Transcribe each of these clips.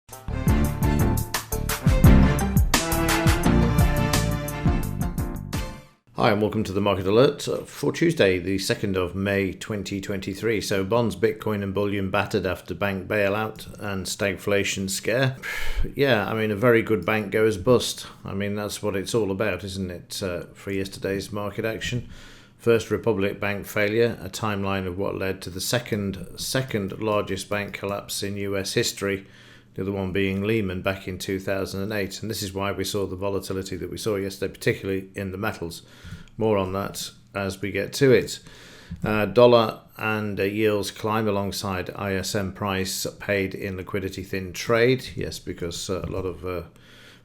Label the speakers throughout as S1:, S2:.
S1: Hi and welcome to the Market Alert for Tuesday, the 2nd of May 2023. So bonds, Bitcoin and bullion battered after bank bailout and stagflation scare. Yeah, I mean, a very good bank goes bust. I mean, that's what it's all about, isn't it, for yesterday's market action. First Republic Bank failure, a timeline of what led to the second largest bank collapse in US history. The other one being Lehman back in 2008. And this is why we saw the volatility that we saw yesterday, particularly in the metals. More on that as we get to it. Dollar and yields climb alongside ISM price paid in liquidity thin trade. Yes, because a lot of were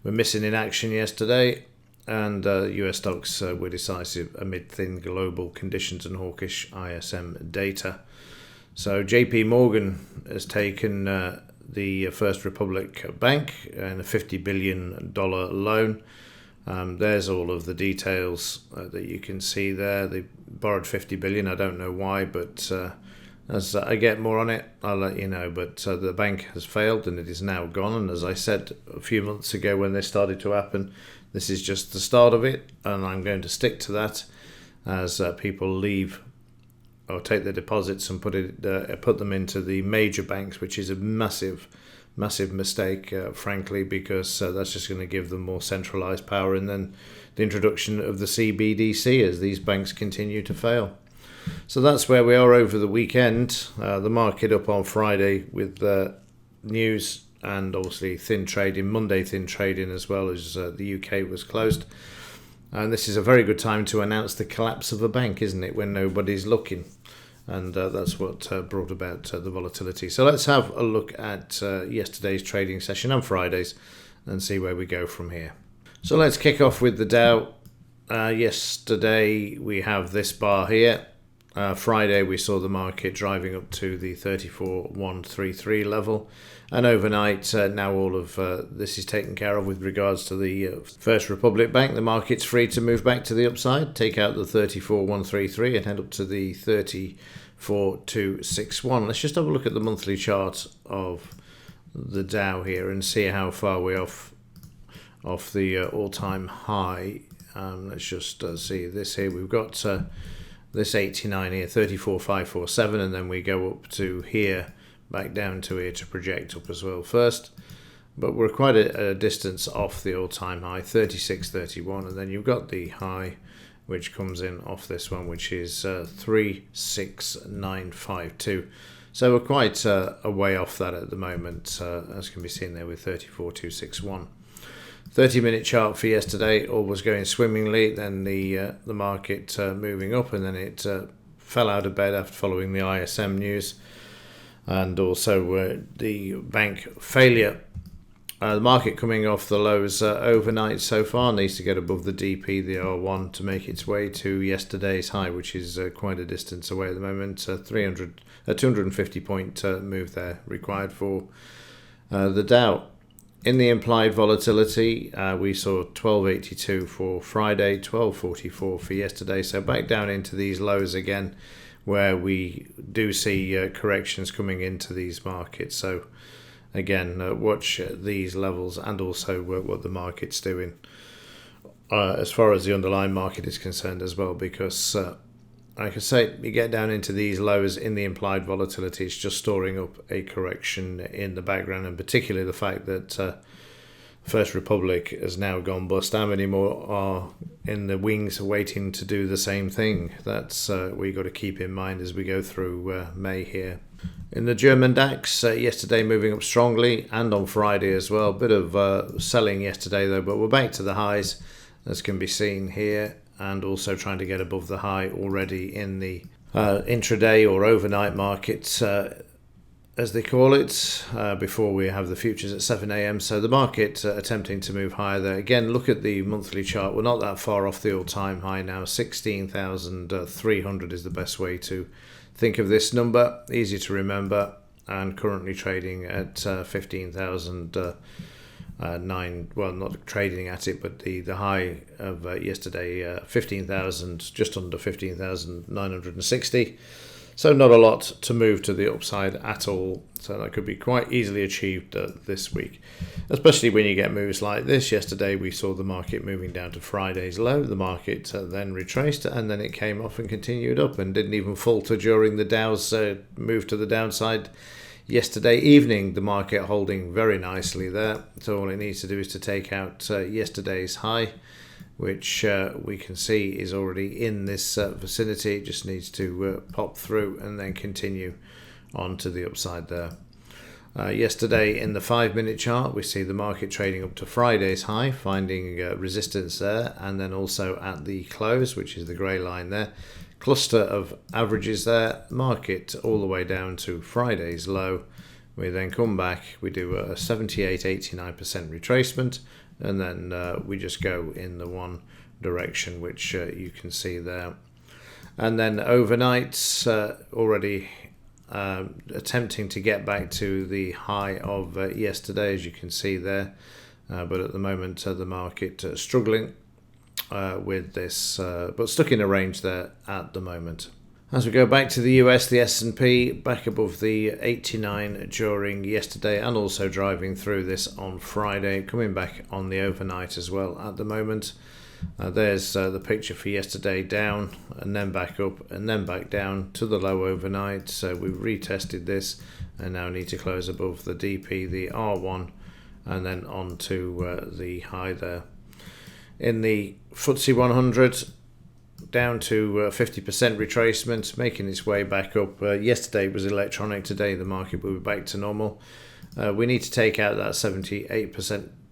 S1: missing in action yesterday. And US stocks were decisive amid thin global conditions and hawkish ISM data. So JP Morgan has taken the First Republic Bank and a $50 billion loan. There's all of the details that you can see there. They borrowed $50 billion. I don't know why, but as I get more on it, I'll let you know. But the bank has failed and it is now gone. And as I said a few months ago when this started to happen, this is just the start of it. And I'm going to stick to that as people leave or take their deposits and put them into the major banks, which is a massive mistake, frankly, because that's just going to give them more centralized power, and then the introduction of the CBDC as these banks continue to fail. So that's where we are over the weekend. The market up on Friday with news and obviously thin trading, Monday thin trading as well, as the UK was closed. And this is a very good time to announce the collapse of a bank, isn't it, when nobody's looking? And that's what brought about the volatility. So let's have a look at yesterday's trading session on Fridays and see where we go from here. So let's kick off with the Dow. Yesterday we have this bar here. Friday we saw the market driving up to the 34,133 level. And overnight, now all of this is taken care of with regards to the First Republic Bank. The market's free to move back to the upside, take out the 34,133 and head up to the 34,261. Let's just have a look at the monthly chart of the Dow here and see how far we're off the all-time high. Let's just see this here. We've got this 89 here, 34,547, and then we go up to here, back down to here to project up as well first. But we're quite a distance off the all-time high, 36.31, and then you've got the high which comes in off this one, which is 36952. So we're quite a way off that at the moment, as can be seen there with 34,261. 30-minute chart for yesterday, all was going swimmingly, then the market moving up, and then it fell out of bed after following the ISM news and also the bank failure. The market coming off the lows overnight so far needs to get above the DP, the R1, to make its way to yesterday's high, which is quite a distance away at the moment. 250 point move there required for the Dow. In the implied volatility, we saw 1282 for Friday, 1244 for yesterday. So back down into these lows again, where we do see corrections coming into these markets. So again, watch these levels and also what the market's doing as far as the underlying market is concerned as well, because like I say, you get down into these lows in the implied volatility, it's just storing up a correction in the background, and particularly the fact that First Republic has now gone bust. How many more are in the wings waiting to do the same thing? That's we got to keep in mind as we go through May here. In the German DAX, yesterday moving up strongly, and on Friday as well. Bit of selling yesterday though, but we're back to the highs as can be seen here, and also trying to get above the high already in the intraday or overnight markets, as they call it, before we have the futures at 7 a.m. So the market attempting to move higher there. Again, look at the monthly chart. We're not that far off the all-time high now. 16,300 is the best way to think of this number. Easy to remember, and currently trading at 15,000. Well, not trading at it, but the high of yesterday, 15,000, just under 15,960. So not a lot to move to the upside at all. So that could be quite easily achieved this week, especially when you get moves like this. Yesterday we saw the market moving down to Friday's low. The market then retraced and then it came off and continued up and didn't even falter during the Dow's move to the downside yesterday evening. The market holding very nicely there. So all it needs to do is to take out yesterday's high, which we can see is already in this vicinity. It just needs to pop through and then continue on to the upside there. Yesterday in the 5-minute chart, we see the market trading up to Friday's high, finding resistance there, and then also at the close, which is the grey line there. Cluster of averages there, market all the way down to Friday's low. We then come back, we do a 78-89% retracement, and then we just go in the one direction, which you can see there. And then overnight, already attempting to get back to the high of yesterday, as you can see there. But at the moment, the market struggling with this, but stuck in a range there at the moment. As we go back to the US, the S&P back above the 89 during yesterday and also driving through this on Friday, coming back on the overnight as well at the moment. There's the picture for yesterday, down and then back up and then back down to the low overnight. So we've retested this and now need to close above the DP, the R1, and then on to the high there. In the FTSE 100, down to 50% retracement, making its way back up. Yesterday was electronic, today the market will be back to normal. We need to take out that 78%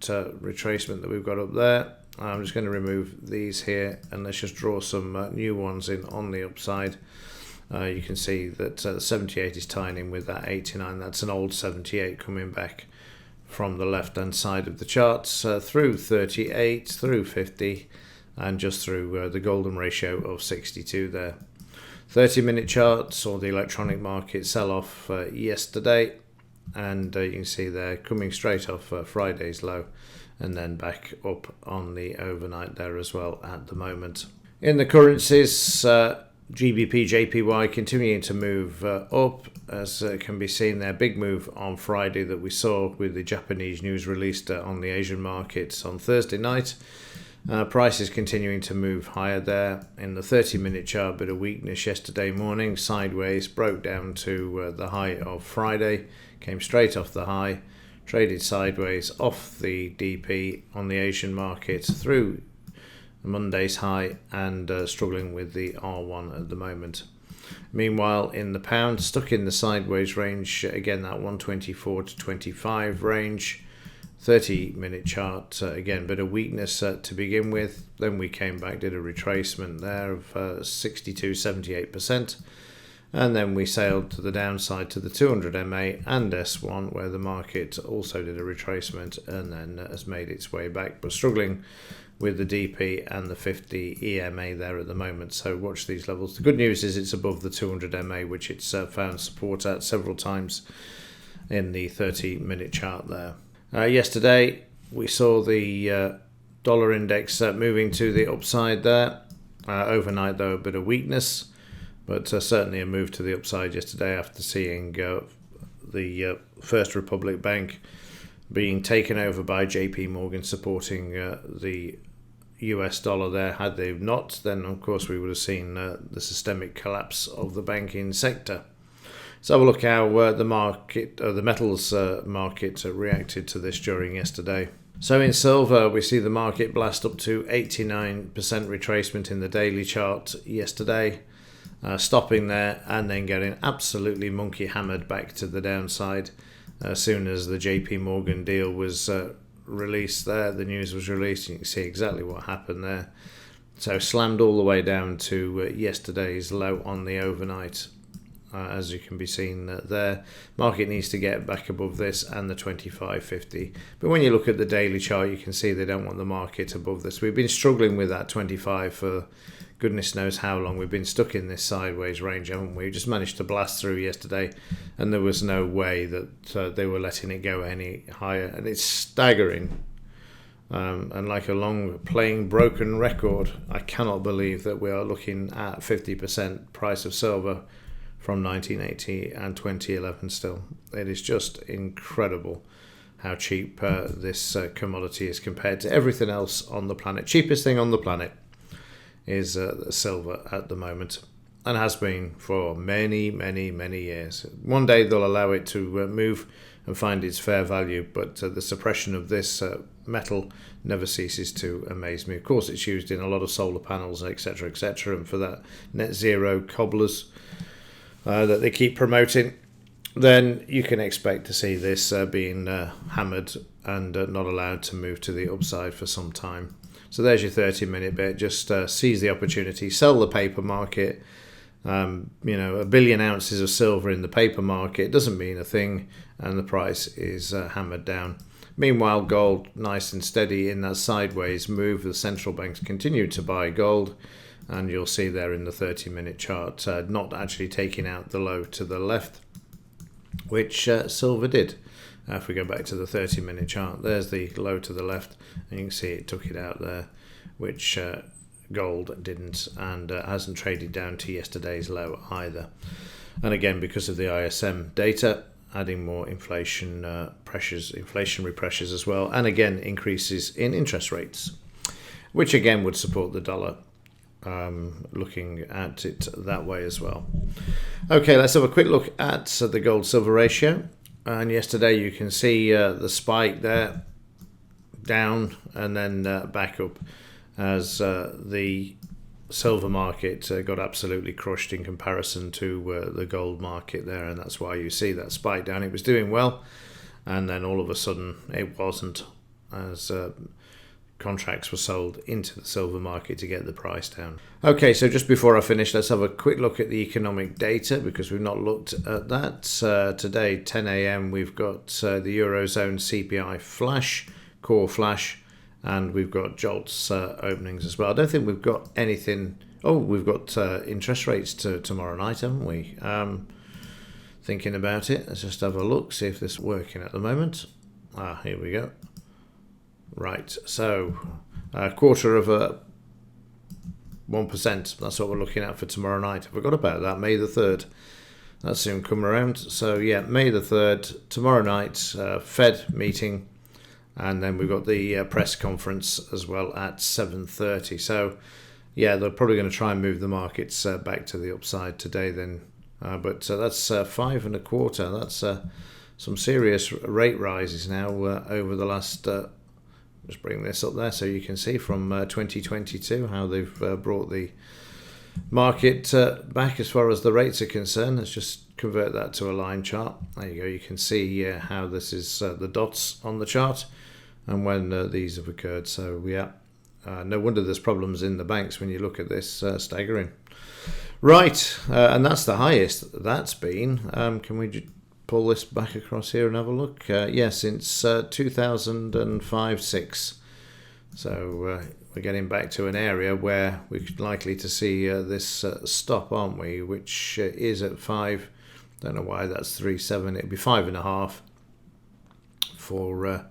S1: retracement that we've got up there. I'm just going to remove these here and let's just draw some new ones in on the upside. You can see that 78 is tying in with that 89. That's an old 78 coming back from the left hand side of the charts through 38, through 50, and just through the golden ratio of 62 there. 30-minute charts or the electronic market sell off yesterday, and you can see they're coming straight off Friday's low and then back up on the overnight there as well at the moment. In the currencies, GBP, JPY continuing to move up, as can be seen there. Big move on Friday that we saw with the Japanese news released on the Asian markets on Thursday night. Prices continuing to move higher there. In the 30-minute chart, bit of weakness yesterday morning, sideways, broke down to the high of Friday, came straight off the high, traded sideways off the DP on the Asian market through Monday's high and struggling with the R1 at the moment. Meanwhile, in the pound, stuck in the sideways range, again that 124 to 25 range. 30-minute chart, again, bit of weakness to begin with. Then we came back, did a retracement there of 62, 78%. And then we sailed to the downside to the 200 MA and S1, where the market also did a retracement and then has made its way back, but struggling with the DP and the 50 EMA there at the moment. So watch these levels. The good news is it's above the 200 MA, which it's found support at several times in the 30-minute chart there. Yesterday, we saw the dollar index moving to the upside there. Overnight, though, a bit of weakness, but certainly a move to the upside yesterday after seeing the First Republic Bank being taken over by JP Morgan, supporting the US dollar there. Had they not, then of course we would have seen the systemic collapse of the banking sector. So have a look how the market, the metals market reacted to this during yesterday. So in silver, we see the market blast up to 89% retracement in the daily chart yesterday, stopping there and then getting absolutely monkey hammered back to the downside as soon as the JP Morgan deal was released there. The news was released. You can see exactly what happened there. So slammed all the way down to yesterday's low on the overnight. As you can be seen there, market needs to get back above this and the 25.50. But when you look at the daily chart, you can see they don't want the market above this. We've been struggling with that 25 for goodness knows how long. We've been stuck in this sideways range, haven't we? We just managed to blast through yesterday, and there was no way that they were letting it go any higher. And it's staggering. And like a long playing broken record, I cannot believe that we are looking at 50% price of silver from 1980 and 2011 still. It is just incredible how cheap this commodity is compared to everything else on the planet. Cheapest thing on the planet is silver at the moment, and has been for many, many, many years. One day they'll allow it to move and find its fair value, but the suppression of this metal never ceases to amaze me. Of course, it's used in a lot of solar panels, etc., etc., and for that net zero cobblers that they keep promoting, then you can expect to see this being hammered and not allowed to move to the upside for some time. So there's your 30-minute bit. Just seize the opportunity, sell the paper market. 1 billion ounces of silver in the paper market doesn't mean a thing, and the price is hammered down. Meanwhile, gold, nice and steady in that sideways move. The central banks continue to buy gold, and you'll see there in the 30-minute chart, not actually taking out the low to the left, which silver did. If we go back to the 30-minute chart, there's the low to the left, and you can see it took it out there, which gold didn't, and hasn't traded down to yesterday's low either. And again, because of the ISM data, adding more inflationary pressures as well, and again increases in interest rates, which again would support the dollar. Looking at it that way as well. Okay, let's have a quick look at the gold silver ratio. And yesterday you can see the spike there, down and then back up, as the silver market got absolutely crushed in comparison to the gold market there, and that's why you see that spike down. It was doing well, and then all of a sudden it wasn't, as contracts were sold into the silver market to get the price down. Okay, so just before I finish, let's have a quick look at the economic data, because we've not looked at that. Today, 10 a.m, we've got the Eurozone CPI flash, core flash, and we've got JOLTS openings as well. I don't think we've got anything. Oh, we've got interest rates tomorrow night, haven't we? Thinking about it, let's just have a look, see if this is working at the moment. Here we go. Right, so a quarter of 1%, that's what we're looking at for tomorrow night. I forgot about that, May the 3rd. That'll soon come around. So yeah, May the 3rd, tomorrow night, Fed meeting, and then we've got the press conference as well at 7:30. So yeah, they're probably going to try and move the markets back to the upside today then. But that's 5 1/4. That's some serious rate rises now over the last... just bring this up there so you can see from 2022 how they've brought the market back as far as the rates are concerned. Let's just convert that to a line chart. There you go. You can see how this is the dots on the chart and when these have occurred. So yeah, no wonder there's problems in the banks when you look at this. Staggering. Right, and that's the highest that's been. Can we pull this back across here and have a look? Since 2005-06. So we're getting back to an area where we're likely to see this stop, aren't we? Which is at 5. Don't know why that's 3.7. It'd be 5.5 for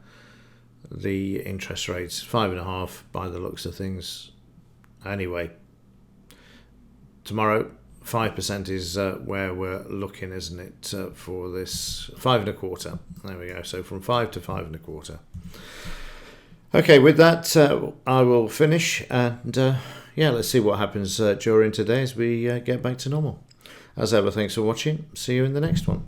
S1: the interest rates. 5.5 by the looks of things. Anyway, tomorrow 5% is where we're looking, isn't it, for this 5 1/4. There we go. So from 5 to 5 1/4. Okay, with that, I will finish, and let's see what happens during today as we get back to normal. As ever, thanks for watching. See you in the next one.